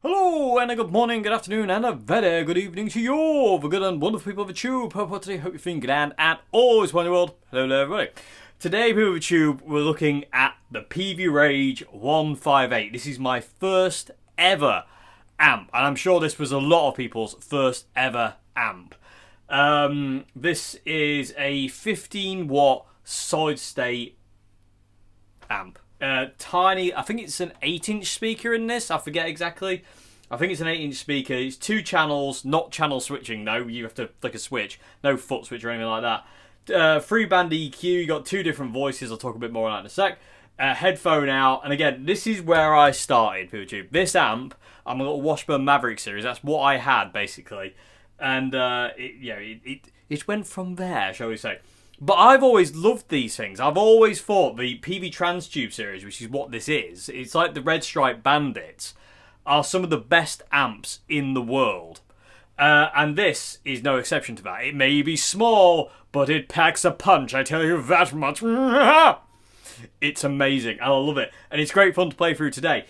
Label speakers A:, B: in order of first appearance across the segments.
A: Hello, and a good morning, good afternoon, and a very good evening to you, all the good and wonderful people of the tube. Today, hope you're feeling good and always one in the world. Hello, everybody. Today, people of the tube, we're looking at the Peavey Rage 158. This is my first ever amp, and I'm sure this was a lot of people's first ever amp. This is a 15 watt solid state amp. Tiny, I think it's an 8-inch speaker in this, I forget exactly. I think it's an 8-inch speaker. It's 2 channels, not channel switching though, you have to flick a switch, no foot switch or anything like that. 3-band EQ, you got 2 different voices, I'll talk a bit more on that in a sec. Headphone out, and again, this is where I started, YouTube. This amp, I'm a little Washburn Maverick series, that's what I had basically. And it went from there, shall we say. But I've always loved these things. I've always thought the Peavey Transtube series, which is what this is, it's like the Red Stripe Bandits, are some of the best amps in the world. And this is no exception to that. It may be small, but it packs a punch, I tell you that much. It's amazing, and I love it. And it's great fun to play through today.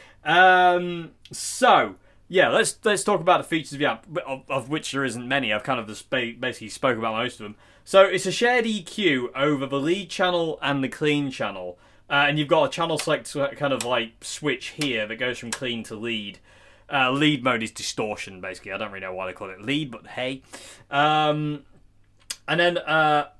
A: So, yeah, let's talk about the features of the amp, of which there isn't many. I've kind of just basically spoke about most of them. So it's a shared EQ over the lead channel and the clean channel, and you've got a channel select kind of like switch here that goes from clean to lead. Lead mode is distortion, basically. I don't really know why they call it lead, but hey. And then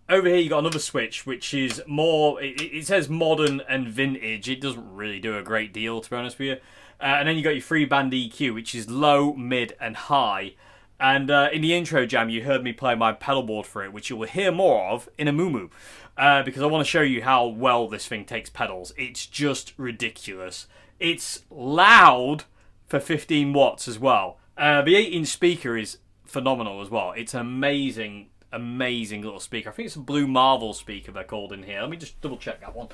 A: over here you got another switch, which is more. It says modern and vintage. It doesn't really do a great deal, to be honest with you. And then you got your 3-band EQ, which is low, mid, and high. And in the intro jam, you heard me play my pedal board for it, which you will hear more of in a moo because I want to show you how well this thing takes pedals. It's just ridiculous. It's loud for 15 watts as well. The 8-inch speaker is phenomenal as well. It's an amazing little speaker. I think it's a Blue Marvel speaker they're called in here. Let me just double check that one.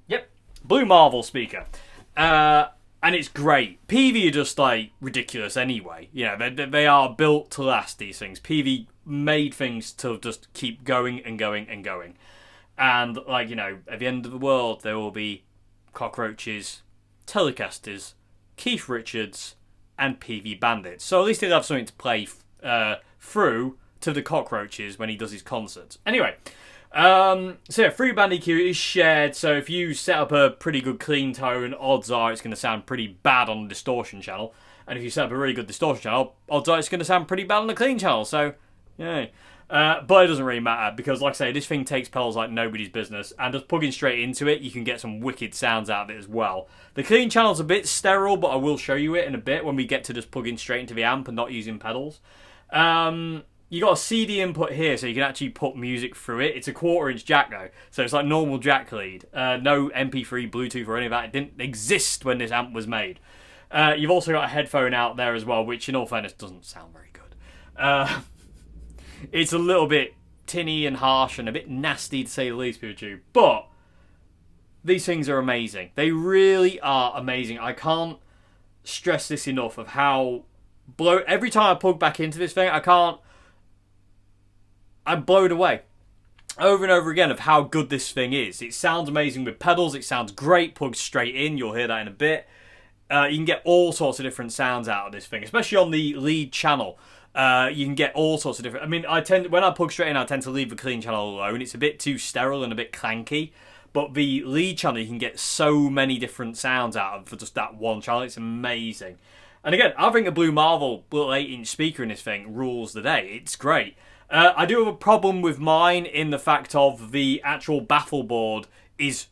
A: Yep, Blue Marvel speaker. And it's great. Peavey are just like ridiculous anyway. You know, they are built to last, these things. Peavey made things to just keep going and going and going. And like, you know, at the end of the world there will be cockroaches, Telecasters, Keith Richards, and Peavey Bandits. So at least he'll have something to play through to the cockroaches when he does his concerts. Anyway, so yeah, 3-band EQ is shared, so if you set up a pretty good clean tone, odds are it's going to sound pretty bad on the distortion channel. And if you set up a really good distortion channel, odds are it's going to sound pretty bad on the clean channel, so yeah. But it doesn't really matter, because like I say, this thing takes pedals like nobody's business, and just plugging straight into it, you can get some wicked sounds out of it as well. The clean channel's a bit sterile, but I will show you it in a bit when we get to just plugging straight into the amp and not using pedals. You got a CD input here, so you can actually put music through it. It's a 1/4-inch jack though, so it's like normal jack lead. No MP3, Bluetooth or any of that. It didn't exist when this amp was made. You've also got a headphone out there as well, which in all fairness doesn't sound very good. It's a little bit tinny and harsh and a bit nasty to say the least, Peavey, but these things are amazing. They really are amazing. I can't stress this enough of how every time I plug back into this thing, I'm blown away over and over again of how good this thing is. It sounds amazing with pedals. It sounds great plugged straight in. You'll hear that in a bit. You can get all sorts of different sounds out of this thing, especially on the lead channel. You can get all sorts of different. I mean, when I plug straight in, I tend to leave the clean channel alone. It's a bit too sterile and a bit clanky. But the lead channel, you can get so many different sounds out of for just that one channel. It's amazing. And again, having a Blue Marvel little 8-inch speaker in this thing rules the day. It's great. I do have a problem with mine in the fact of the actual baffle board is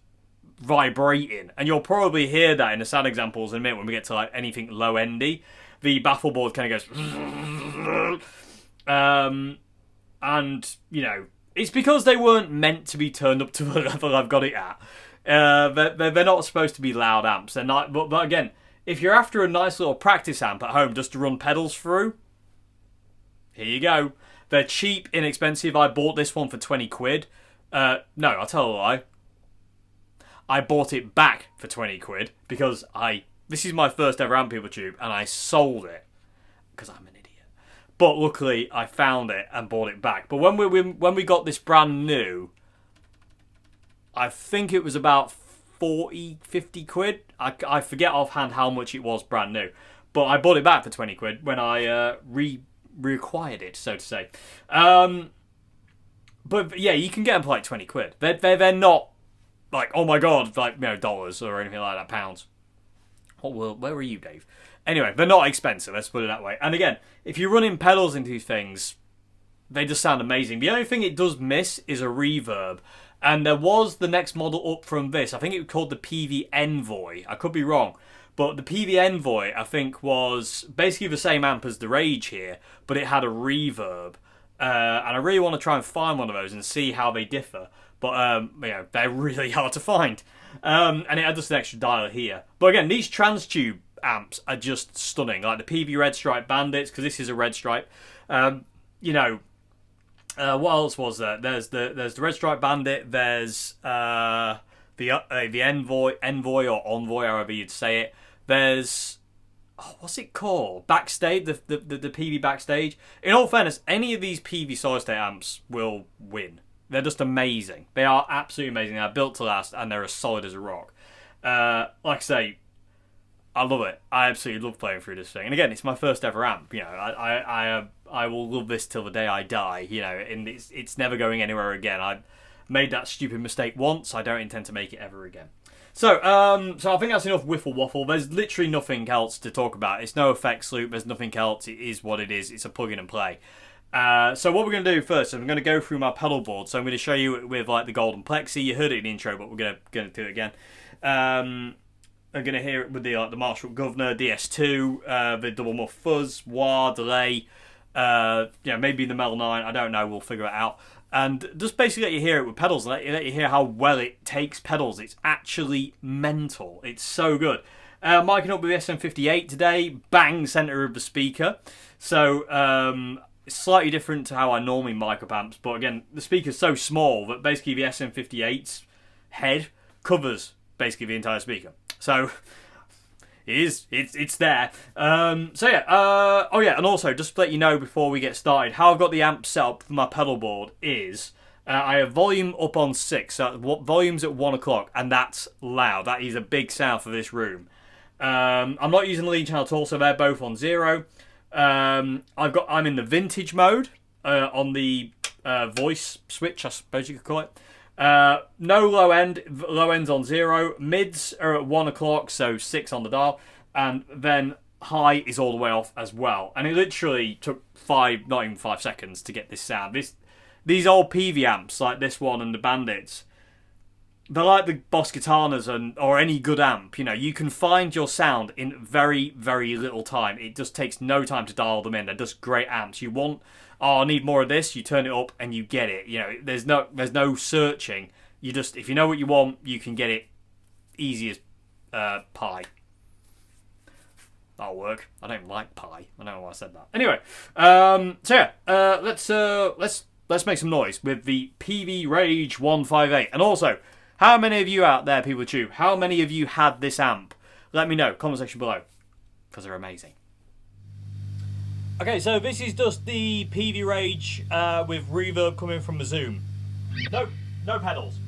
A: vibrating. And you'll probably hear that in the sound examples in a minute when we get to like anything low-endy. The baffle board kind of goes... and, you know, it's because they weren't meant to be turned up to the level I've got it at. They're not supposed to be loud amps. They're not, but again, if you're after a nice little practice amp at home just to run pedals through, here you go. They're cheap, inexpensive. I bought this one for 20 quid. No, I'll tell a lie. I bought it back for 20 quid because this is my first ever amp, Peavey, and I sold it because I'm an idiot. But luckily, I found it and bought it back. But when we got this brand new, I think it was about 40, 50 quid. I forget offhand how much it was brand new. But I bought it back for 20 quid when I reacquired it, so to say. But yeah, you can get them for like 20 quid. They're not like, oh my god, like, you know, dollars or anything like that, pounds. What world? Where were you, Dave? Anyway, they're not expensive, let's put it that way. And again, if you're running pedals into these things, they just sound amazing. The only thing it does miss is a reverb. And there was the next model up from this. I think it was called the Peavey Envoy. I could be wrong. But the Peavey Envoy, I think, was basically the same amp as the Rage here, but it had a reverb. And I really want to try and find one of those and see how they differ. But, you know, they're really hard to find. And it had just an extra dial here. But again, these Transtube amps are just stunning. Like the Peavey Red Stripe Bandits, because this is a red stripe. You know, what else was there? There's the Red Stripe Bandit. There's the Envoy or Envoy, however you'd say it. There's what's it called? Backstage, the Peavey Backstage. In all fairness, any of these Peavey solid state amps will win. They're just amazing. They are absolutely amazing. They're built to last, and they're as solid as a rock. Like I say, I love it. I absolutely love playing through this thing. And again, it's my first ever amp. You know, I will love this till the day I die. You know, and it's never going anywhere again. I made that stupid mistake once. I don't intend to make it ever again. So I think that's enough wiffle waffle. There's literally nothing else to talk about. It's no effects loop. There's nothing else. It is what it is. It's a plug-in and play. So what we're going to do first, I'm going to go through my pedal board. So I'm going to show you it with like the golden plexi. You heard it in the intro, but we're going to do it again. I'm going to hear it with the Marshall Governor, DS2, the double muff fuzz, wah, delay, maybe the Mel 9. I don't know. We'll figure it out. And just basically let you hear it with pedals, and let you hear how well it takes pedals. It's actually mental. It's so good. Miking up with the SM58 today, bang centre of the speaker. So it's slightly different to how I normally mic up amps, but again, the speaker's so small that basically the SM58's head covers basically the entire speaker. So it's there. And also just to let you know before we get started, how I've got the amp set up for my pedal board is I have volume up on 6, so volume's at 1 o'clock, and that's loud. That is a big sound for this room. I'm not using the lead channel at all, so they're both on 0. I'm in the vintage mode on the voice switch, I suppose you could call it. No low end. Low end's on 0. Mids are at 1 o'clock, so 6 on the dial. And then high is all the way off as well. And it literally took not even 5 seconds to get this sound. These old Peavey amps, like this one and the Bandits, they're like the Boss Katanas or any good amp. You know, you can find your sound in very, very little time. It just takes no time to dial them in. They're just great amps. You want, I need more of this, you turn it up and you get it. You know, there's no searching. You just, if you know what you want, you can get it easy as pie. That'll work. I don't like pie. I don't know why I said that. Anyway, let's make some noise with the Peavey Rage 158. And also, how many of you out there, people of Tube, how many of you had this amp? Let me know, comment section below, because they're amazing. Okay, so this is just the Peavey Rage with reverb coming from the Zoom. No pedals.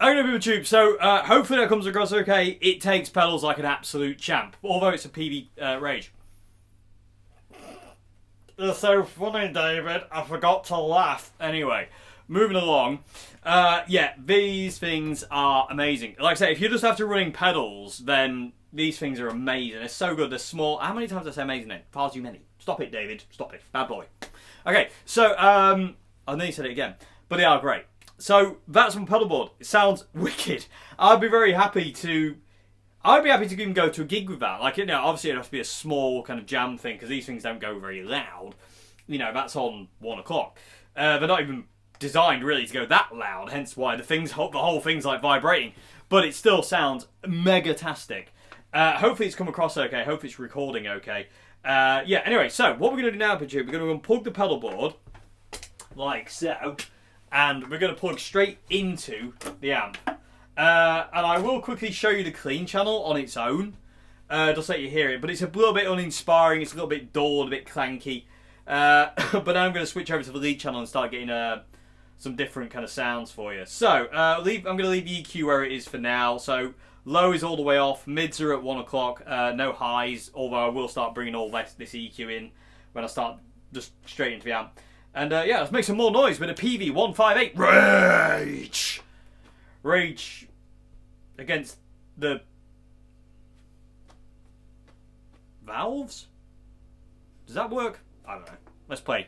A: I'm going to be a tube, so hopefully that comes across okay. It takes pedals like an absolute champ, although it's a Peavey Rage. It's so funny, David. I forgot to laugh. Anyway, moving along. Yeah, these things are amazing. Like I say, if you're just after running pedals, then these things are amazing. They're so good. They're small. How many times did I say amazing then? Far too many. Stop it, David. Stop it. Bad boy. Okay, so, I know you said it again, but they are great. So that's my pedal board. It sounds wicked. I'd be happy to even go to a gig with that. Like, you know, obviously it has to be a small kind of jam thing because these things don't go very loud. You know, that's on 1 o'clock. They're not even designed really to go that loud. Hence why the whole thing's like vibrating. But it still sounds mega-tastic. Hopefully it's come across okay. Hopefully it's recording okay. Yeah. Anyway, so what we're going to do now, we're going to unplug the pedal board like so. And we're going to plug straight into the amp. And I will quickly show you the clean channel on its own, just so you hear it. But it's a little bit uninspiring, it's a little bit dull, a bit clanky. But now I'm going to switch over to the lead channel and start getting some different kind of sounds for you. So, I'm going to leave the EQ where it is for now. So, low is all the way off, mids are at 1 o'clock, no highs, although I will start bringing all this EQ in when I start just straight into the amp. And yeah, let's make some more noise with a Peavey 158 Rage! Rage against the valves? Does that work? I don't know. Let's play.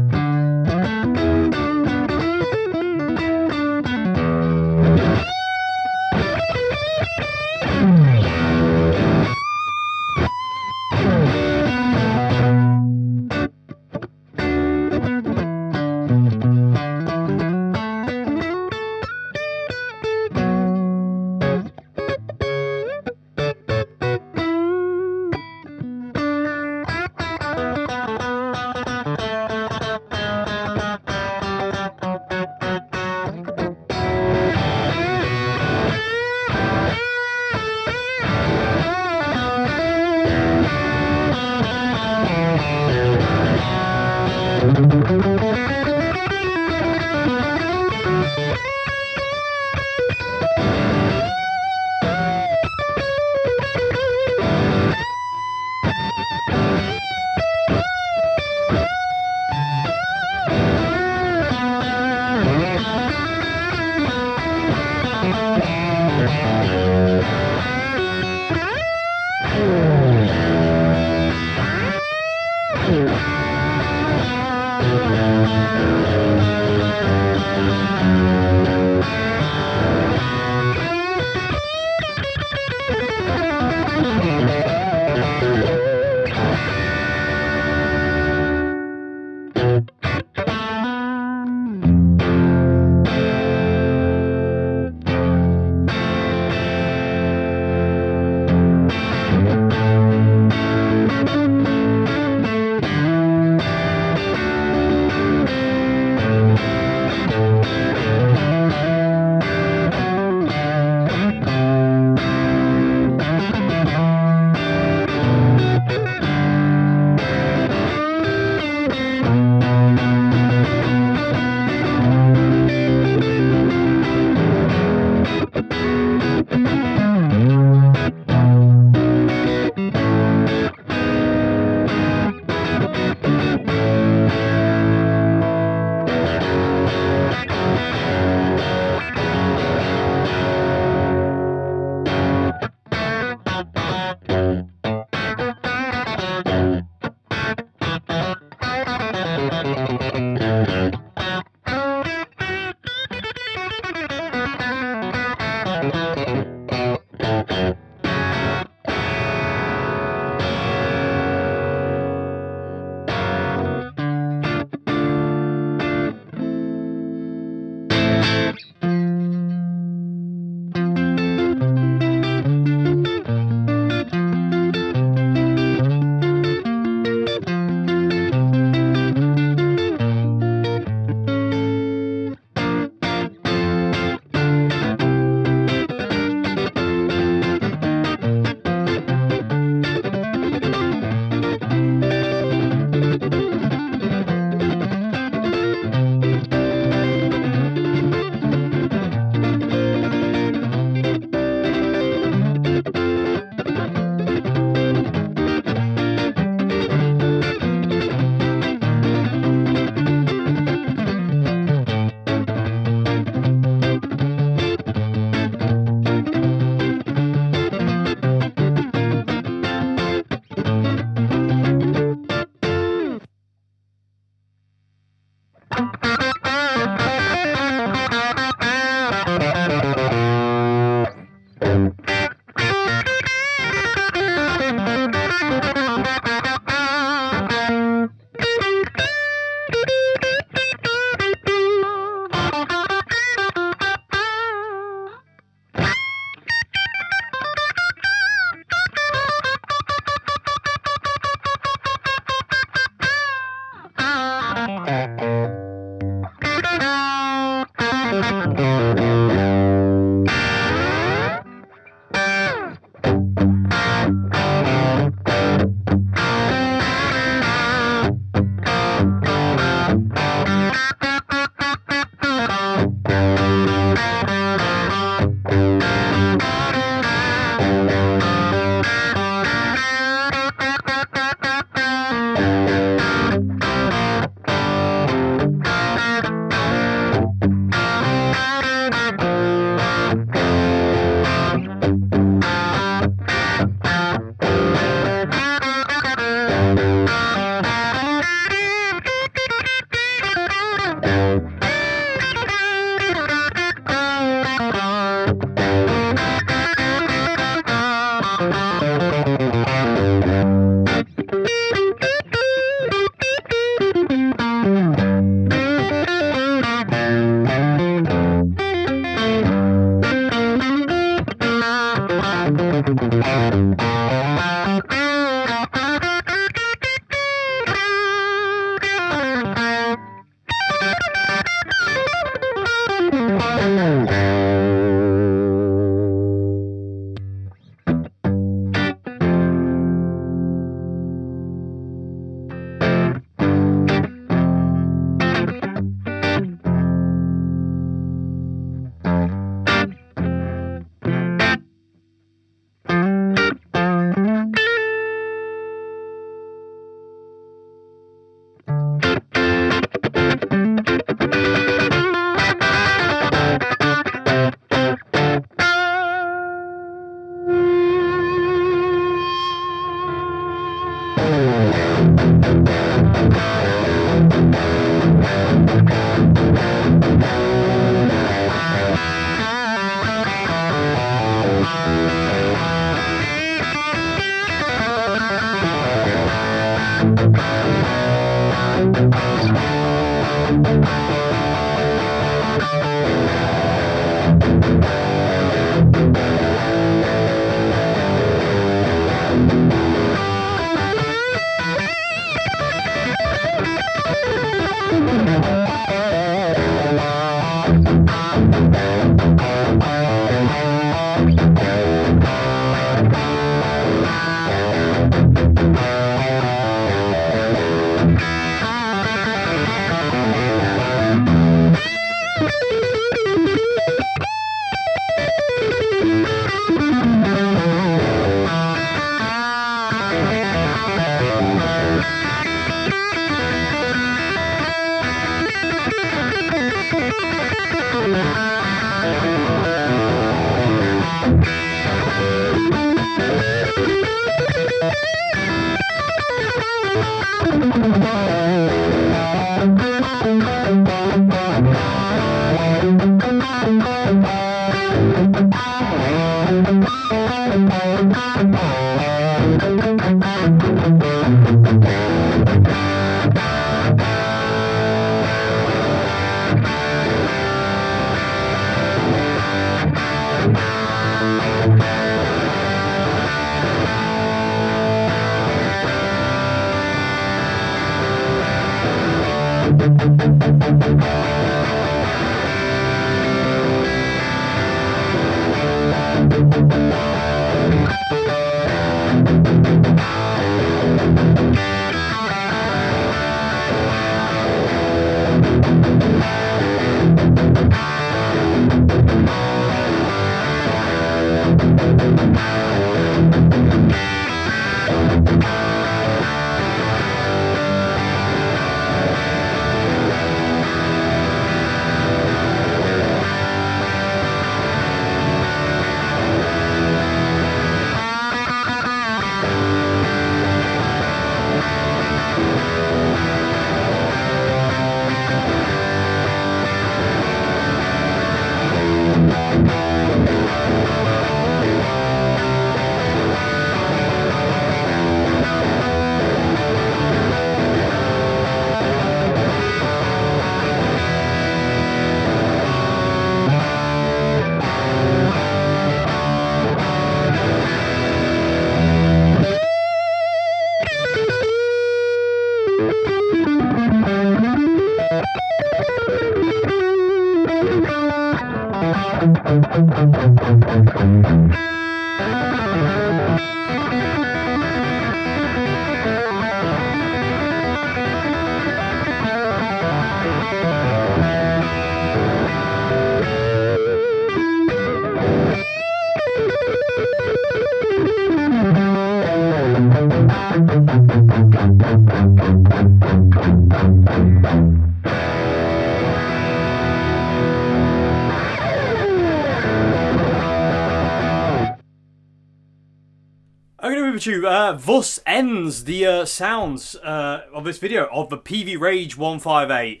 A: Thus ends the sounds of this video of the Peavey Rage 158.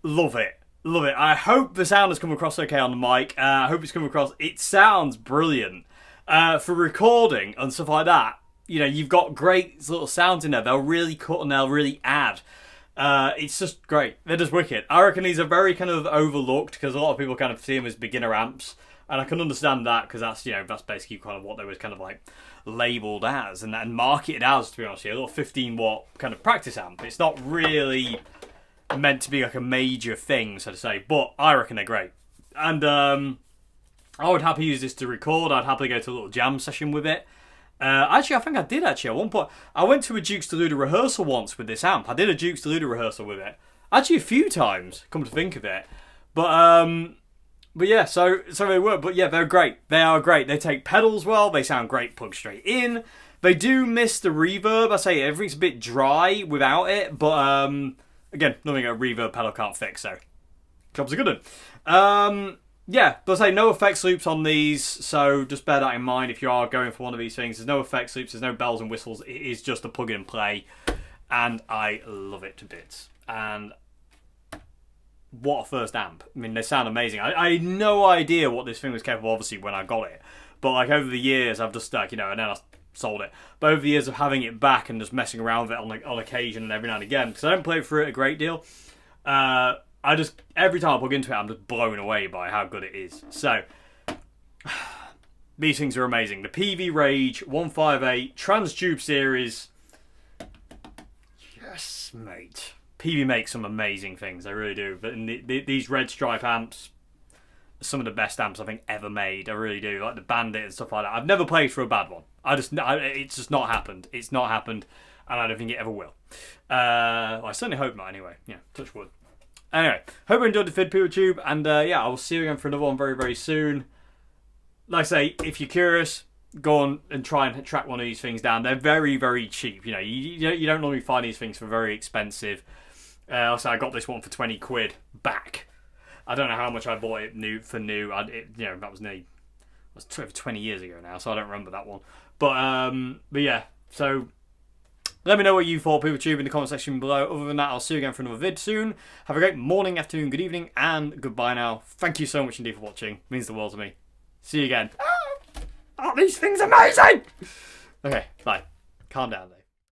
A: Love it. Love it. I hope the sound has come across okay on the mic. I hope it's come across. It sounds brilliant. For recording and stuff like that, you know, you've got great little sounds in there. They'll really cut and they'll really add. It's just great. They're just wicked. I reckon these are very kind of overlooked because a lot of people kind of see them as beginner amps. And I can understand that because that's, you know, that's basically kind of what they was kind of like labelled as and marketed as, to be honest with you, a little 15 watt kind of practice amp. It's not really meant to be like a major thing, so to say, but I reckon they're great. And I would happily use this to record. I'd happily go to a little jam session with it. Actually, I think I did actually at one point. I went to a Dukes Deluder rehearsal once with this amp. I did a Dukes Deluder rehearsal with it. Actually, a few times, come to think of it. But yeah, so they were. But yeah, they're great. They are great. They take pedals well. They sound great plugged straight in. They do miss the reverb. I say everything's a bit dry without it. But again, nothing a reverb pedal can't fix, so job's a good one. Yeah, but I say no effects loops on these, so just bear that in mind if you are going for one of these things. There's no effects loops, there's no bells and whistles. It is just a plug and play, and I love it to bits. And what a first amp. I mean, they sound amazing. I had no idea what this thing was capable, obviously, when I got it. But like over the years, I've just like, you know, and then I sold it. But over the years of having it back and just messing around with it on occasion and every now and again, because I don't play through it a great deal, I just, every time I plug into it, I'm just blown away by how good it is. So, these things are amazing. The Peavey Rage 158 Trans-Tube Series. Yes, mate. Peavey makes some amazing things, they really do. But these red stripe amps, some of the best amps I think ever made. I really do. Like the Bandit and stuff like that. I've never played for a bad one. It's just not happened. It's not happened, and I don't think it ever will. Well, I certainly hope not anyway. Yeah, touch wood. Anyway, hope you enjoyed the vid, PeopleTube, and yeah, I will see you again for another one very, very soon. Like I say, if you're curious, go on and try and track one of these things down. They're very, very cheap. You know, you don't normally find these things for very expensive. Also, I got this one for 20 quid back. I don't know how much I bought it new. You know, that was nearly, it was 20 years ago now, so I don't remember that one. But yeah, so let me know what you thought, PeopleTube, in the comment section below. Other than that, I'll see you again for another vid soon. Have a great morning, afternoon, good evening, and goodbye now. Thank you so much indeed for watching. It means the world to me. See you again. Oh, these things are amazing! Okay, bye. Calm down, Dave.